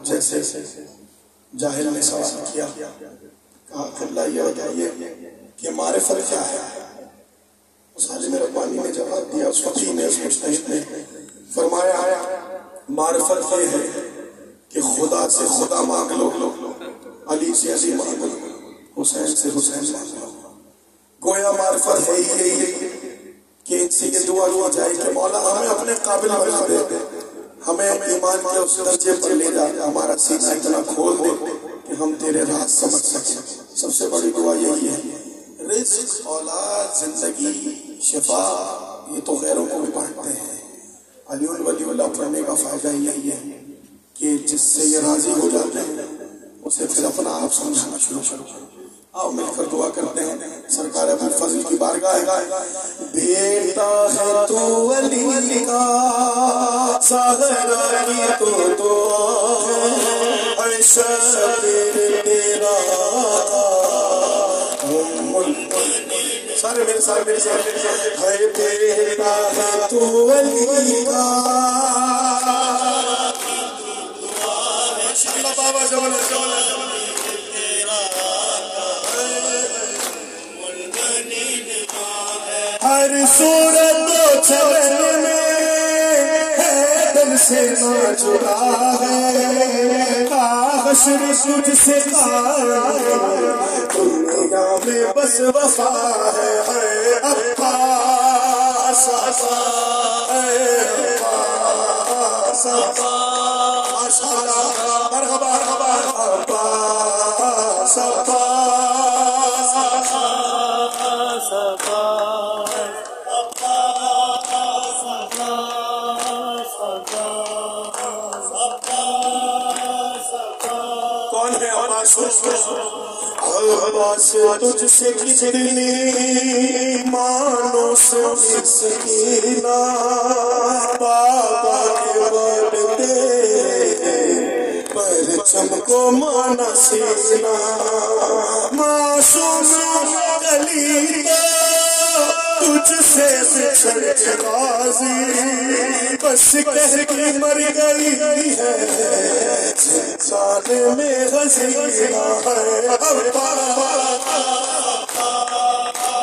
جیسے جاہل نے سوال کیا، کہا کہ اللہ یہ بتائیے کہ معرفت کیا ہے؟ اس عالم ربانی نے جواب دیا، اس فقیہ نے، اس مجتہد نے فرمایا معرفت یہ ہے کہ خدا سے خدا مانگ لو، علی سے علی مانگ لو، حسین سے حسین مانگ لو۔ گویا معرفت ہے ہی یہی کہ ان سے یہ دعا کی جائے کہ مولا ہمیں اپنے قابل بنا دے، ہمیں ایمان کے اس درجے پر لے جا، ہمارا سینہ اتنا کھول دے کہ ہم تیرے راز سمجھ سکیں۔ سب سے بڑی دعا یہی ہے۔ رزق، اولاد، زندگی، شفا، یہ تو غیروں کو بھی بانٹتے ہیں۔ علی ولی اللہ پڑھنے کا فائدہ یہی ہے کہ جس سے یہ راضی ہو جاتے ہیں اسے پھر اپنا آپ سمجھنا شروع کرو۔ آؤ مل کر دعا کرتے ہیں، سرکار ابو الفضل کی بارگاہ ہے۔ بیٹا ہے تو ولی کا، سہرا کی تو دعا ہے، شبیر تیرا سارے میرے سارے میرے سارے ہے، بیٹا ہے تو ولی کا، ماشاءاللہ بابا جولا جولا ہر صورت و چلن میں ہے دل سے نہ جڑا ہے، حشر تجھ سے دنیا میں بس وفا ہے، عباس عباس ماشاءاللہ مرحبا عباس عباس تجھ سے کتنی مانو سے سکینہ، بابا کے بڑھتے پرچم کو مانا سینا، معصوم علی تجھ سے بچھڑ کے غازی، بس کہہ کے مر گئی ہے ظالم غزینہ ہے،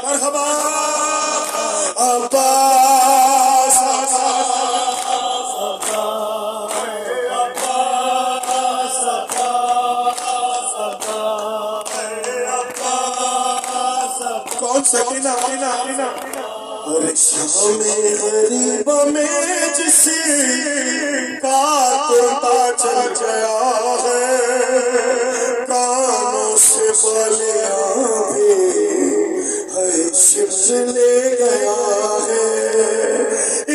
مرحبا عباس کون سکینہ اور شام غریب میں جس کا پتا چل گیا ہے، کانوں سے بلیاں بھی ہے شمس لے گیا ہے،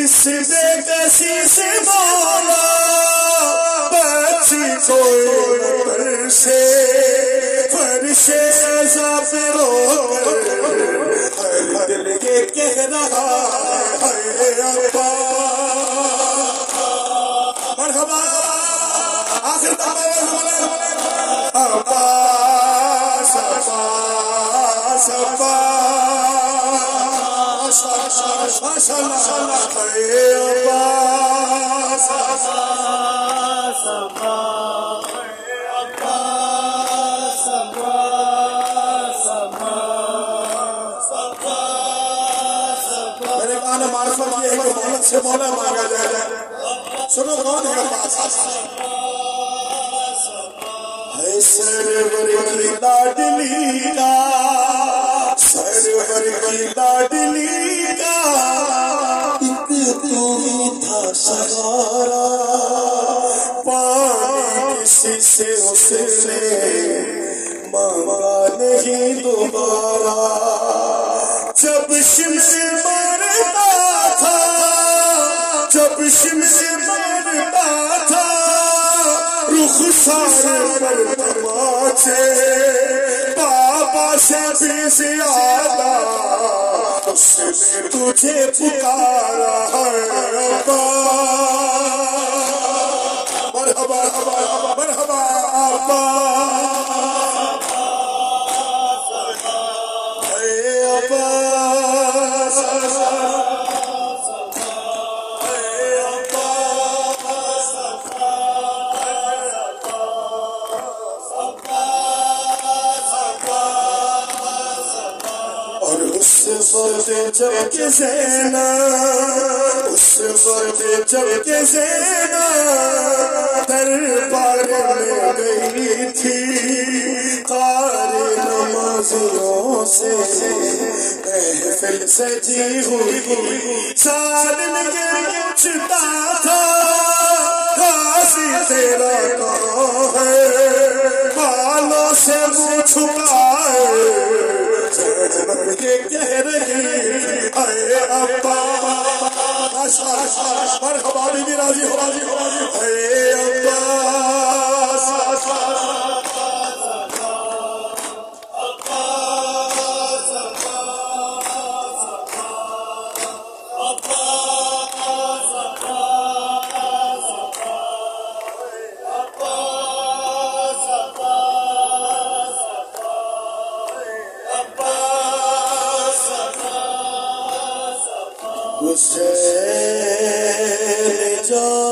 اس بے کسی سے مولا بچی کوئی سے فرش عذاب رو ہر دل یہ کہہ رہا ہے مرحبا آخر عباس عباس عباس ماشاءاللہ عباس معرفت یہ ہے کہ محمد سے مولا مانگا جائے۔ سنو کون ہے عباس؟ ہے سرور کی لاڈلی کا، سرور کی لاڈلی کا ایک تو تھا سہارا، پانی کسی سے اس نے مانگا نہیں دوبارہ، جب شمس مارتا تھا، جب شمس مارتا تھا، رخ سارے پر تماچے، بابا سے بھی زیادہ اس نے تجھے پکارا ہے، مرحبا مرحبا وقت جب کہ زینب دربار میں گئی تھی، قاری نمازیوں سے محفل سجی ہوئی، سالم یہ پوچھتا تھا غازی تیرا کہاں ہے، بالوں سے منہ چھپائے یہ کہہ رہی اے ابا، مرحبا بھی راضی ہو، اے عباس حسین جان